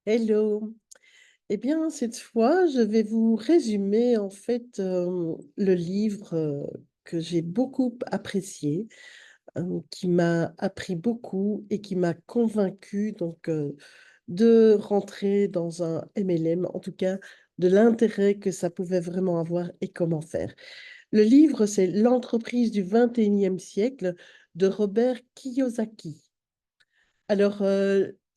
Hello. Eh bien, cette fois, je vais vous résumer le livre que j'ai beaucoup apprécié, qui m'a appris beaucoup et qui m'a convaincu de rentrer dans un MLM, en tout cas de l'intérêt que ça pouvait vraiment avoir et comment faire. Le livre, c'est L'entreprise du 21e siècle de Robert Kiyosaki. Alors,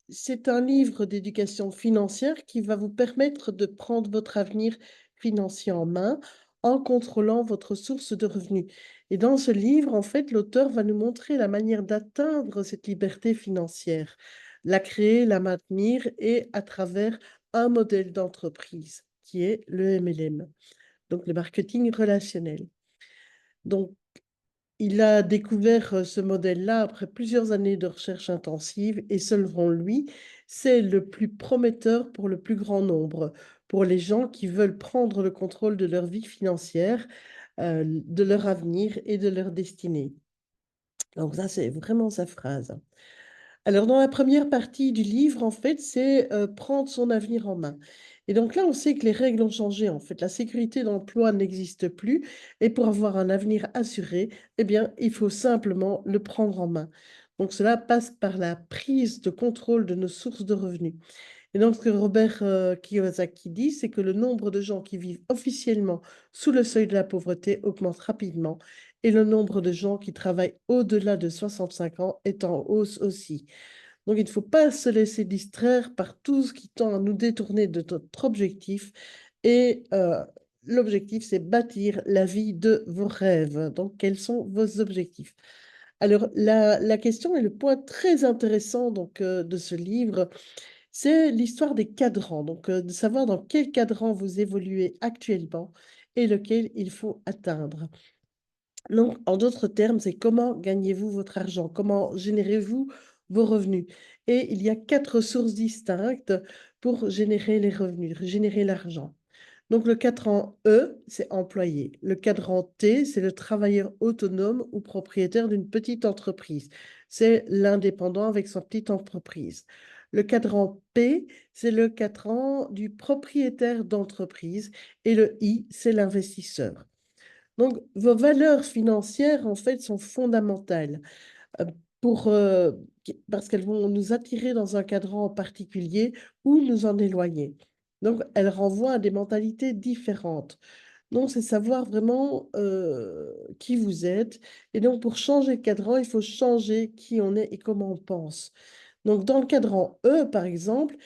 c'est un livre d'éducation financière qui va vous permettre de prendre votre avenir financier en main en contrôlant votre source de revenus. Et dans ce livre, en fait, l'auteur va nous montrer la manière d'atteindre cette liberté financière, la créer, la maintenir et à travers un modèle d'entreprise qui est le MLM, donc le marketing relationnel. Donc, il a découvert ce modèle-là après plusieurs années de recherche intensive et selon lui, c'est le plus prometteur pour le plus grand nombre, pour les gens qui veulent prendre le contrôle de leur vie financière, de leur avenir et de leur destinée. Donc ça, c'est vraiment sa phrase. Alors, dans la première partie du livre, en fait, c'est prendre son avenir en main. Et donc là, on sait que les règles ont changé. En fait, la sécurité d'emploi n'existe plus. Et pour avoir un avenir assuré, eh bien, il faut simplement le prendre en main. Donc, cela passe par la prise de contrôle de nos sources de revenus. Et donc, ce que Robert Kiyosaki dit, c'est que le nombre de gens qui vivent officiellement sous le seuil de la pauvreté augmente rapidement et le nombre de gens qui travaillent au-delà de 65 ans est en hausse aussi. Donc, il ne faut pas se laisser distraire par tout ce qui tend à nous détourner de notre objectif. Et l'objectif, c'est bâtir la vie de vos rêves. Donc, quels sont vos objectifs? Alors, la question et le point très intéressant de ce livre, c'est l'histoire des cadrans. Donc, de savoir dans quel cadran vous évoluez actuellement et lequel il faut atteindre. Donc, en d'autres termes, c'est comment gagnez-vous votre argent, comment générez-vous vos revenus. Et il y a quatre sources distinctes pour générer les revenus, générer l'argent. Donc, le cadran E, c'est employé. Le cadran T, c'est le travailleur autonome ou propriétaire d'une petite entreprise. C'est l'indépendant avec sa petite entreprise. Le cadran P, c'est le cadran du propriétaire d'entreprise. Et le I, c'est l'investisseur. Donc, vos valeurs financières, en fait, sont fondamentales euh, pour, euh, parce qu'elles vont nous attirer dans un cadran en particulier ou nous en éloigner. Donc, elles renvoient à des mentalités différentes. Donc, c'est savoir vraiment qui vous êtes. Et donc, pour changer de cadran, il faut changer qui on est et comment on pense. Donc, dans le cadran E, par exemple,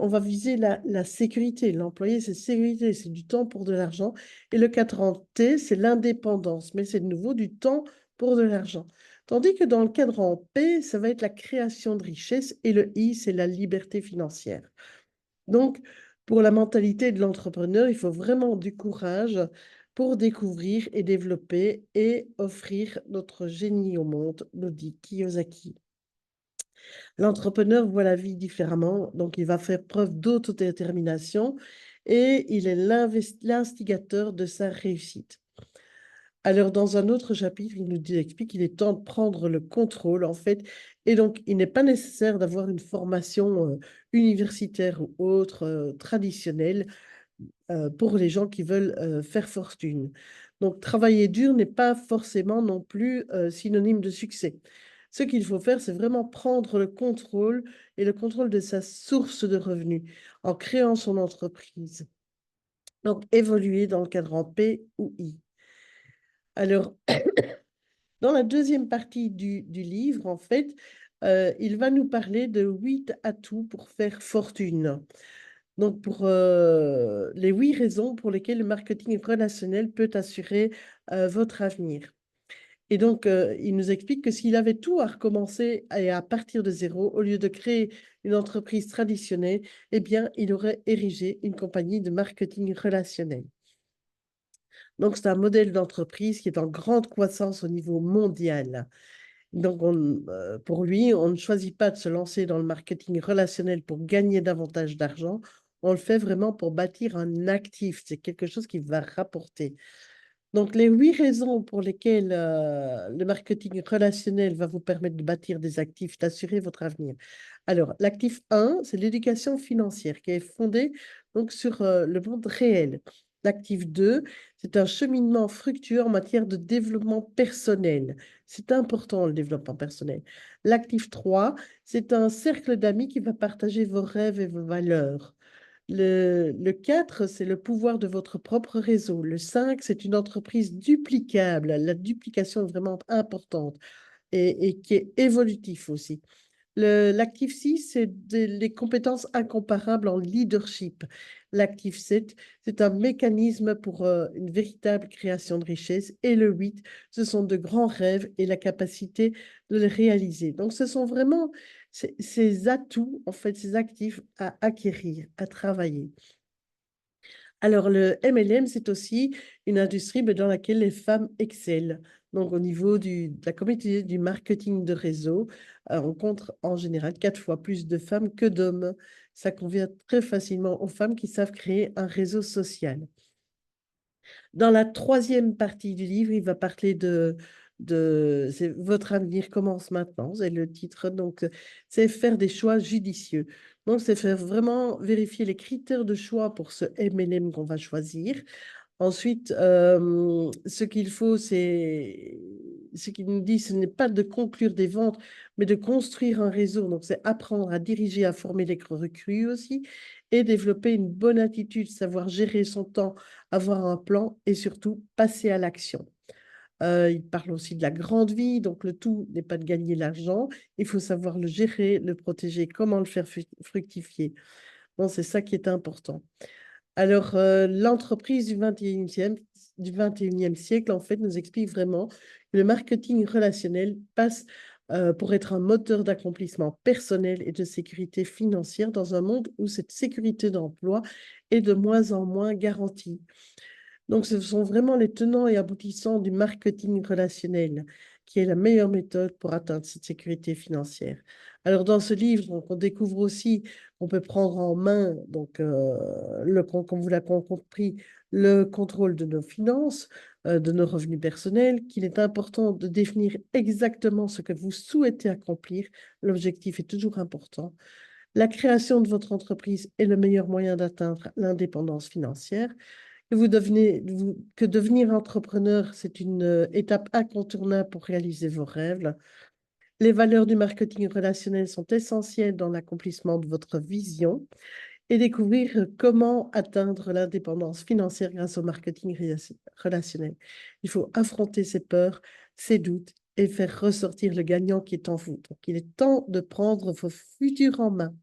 on va viser la sécurité. L'employé, c'est sécurité, c'est du temps pour de l'argent. Et le cadran T, c'est l'indépendance, mais c'est de nouveau du temps pour de l'argent. Tandis que dans le cadran P, ça va être la création de richesse et le I, c'est la liberté financière. Donc, pour la mentalité de l'entrepreneur, il faut vraiment du courage pour découvrir et développer et offrir notre génie au monde, nous dit Kiyosaki. L'entrepreneur voit la vie différemment, donc il va faire preuve d'autodétermination et il est l'instigateur de sa réussite. Alors, dans un autre chapitre, explique qu'il est temps de prendre le contrôle, en fait, et donc il n'est pas nécessaire d'avoir une formation universitaire ou autre traditionnelle pour les gens qui veulent faire fortune. Donc, travailler dur n'est pas forcément non plus synonyme de succès. Ce qu'il faut faire, c'est vraiment prendre le contrôle et le contrôle de sa source de revenus en créant son entreprise. Donc, évoluer dans le cadran P ou I. Alors, dans la deuxième partie du livre, en fait, il va nous parler de 8 atouts pour faire fortune. Donc, pour les 8 raisons pour lesquelles le marketing relationnel peut assurer votre avenir. Et donc, il nous explique que s'il avait tout à recommencer et à partir de zéro, au lieu de créer une entreprise traditionnelle, eh bien, il aurait érigé une compagnie de marketing relationnel. Donc, c'est un modèle d'entreprise qui est en grande croissance au niveau mondial. Donc, pour lui, on ne choisit pas de se lancer dans le marketing relationnel pour gagner davantage d'argent. On le fait vraiment pour bâtir un actif. C'est quelque chose qui va rapporter. Donc, les 8 raisons pour lesquelles le marketing relationnel va vous permettre de bâtir des actifs, d'assurer votre avenir. Alors, l'actif 1, c'est l'éducation financière qui est fondée donc, sur le monde réel. L'actif 2, c'est un cheminement fructueux en matière de développement personnel. C'est important, le développement personnel. L'actif 3, c'est un cercle d'amis qui va partager vos rêves et vos valeurs. Le 4, c'est le pouvoir de votre propre réseau. Le 5, c'est une entreprise duplicable. La duplication est vraiment importante et qui est évolutif aussi. L'actif 6, c'est les compétences incomparables en leadership. L'actif 7, c'est un mécanisme pour une véritable création de richesse. Et le 8, ce sont de grands rêves et la capacité de les réaliser. Donc, ce sont vraiment ces atouts, en fait, ces actifs à acquérir, à travailler. Alors, le MLM, c'est aussi une industrie mais dans laquelle les femmes excellent. Donc, au niveau de la communauté du marketing de réseau, on compte en général 4 fois plus de femmes que d'hommes. Ça convient très facilement aux femmes qui savent créer un réseau social. Dans la troisième partie du livre, il va parler c'est Votre avenir commence maintenant, c'est le titre. Donc, c'est faire des choix judicieux. Donc, c'est faire vraiment vérifier les critères de choix pour ce MLM qu'on va choisir. Ensuite, ce qu'il faut, ce qu'il nous dit, ce n'est pas de conclure des ventes, mais de construire un réseau. Donc, c'est apprendre à diriger, à former les recrues aussi, et développer une bonne attitude, savoir gérer son temps, avoir un plan et surtout passer à l'action. Il parle aussi de la grande vie, donc le tout n'est pas de gagner l'argent, il faut savoir le gérer, le protéger, comment le faire fructifier. Bon, c'est ça qui est important. Alors, l'entreprise du 21e siècle, en fait, nous explique vraiment que le marketing relationnel passe pour être un moteur d'accomplissement personnel et de sécurité financière dans un monde où cette sécurité d'emploi est de moins en moins garantie. Donc, ce sont vraiment les tenants et aboutissants du marketing relationnel qui est la meilleure méthode pour atteindre cette sécurité financière. Alors, dans ce livre, donc, on découvre aussi qu'on peut prendre en main, donc, comme vous l'avez compris, le contrôle de nos finances, de nos revenus personnels, qu'il est important de définir exactement ce que vous souhaitez accomplir. L'objectif est toujours important. La création de votre entreprise est le meilleur moyen d'atteindre l'indépendance financière que devenir entrepreneur, c'est une étape incontournable pour réaliser vos rêves. Les valeurs du marketing relationnel sont essentielles dans l'accomplissement de votre vision et découvrir comment atteindre l'indépendance financière grâce au marketing relationnel. Il faut affronter ses peurs, ses doutes et faire ressortir le gagnant qui est en vous. Donc, il est temps de prendre vos futurs en main.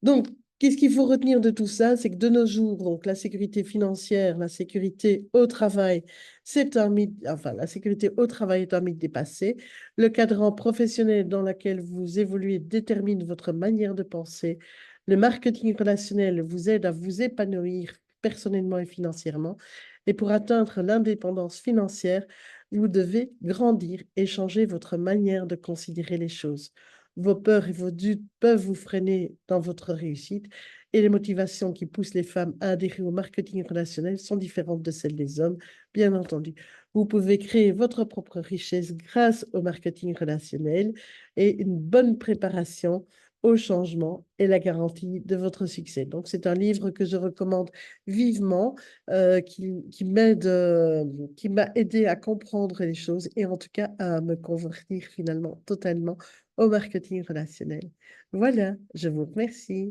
Donc, qu'est-ce qu'il faut retenir de tout ça? C'est que de nos jours, donc, la sécurité financière, la sécurité au travail, c'est un mythe, enfin, la sécurité au travail est un mythe dépassé. Le cadran professionnel dans lequel vous évoluez détermine votre manière de penser. Le marketing relationnel vous aide à vous épanouir personnellement et financièrement. Et pour atteindre l'indépendance financière, vous devez grandir et changer votre manière de considérer les choses. Vos peurs et vos doutes peuvent vous freiner dans votre réussite et les motivations qui poussent les femmes à adhérer au marketing relationnel sont différentes de celles des hommes, bien entendu. Vous pouvez créer votre propre richesse grâce au marketing relationnel et une bonne préparation au changement et la garantie de votre succès. Donc, c'est un livre que je recommande vivement, qui m'a aidé à comprendre les choses et en tout cas à me convertir finalement totalement au marketing relationnel. Voilà, je vous remercie.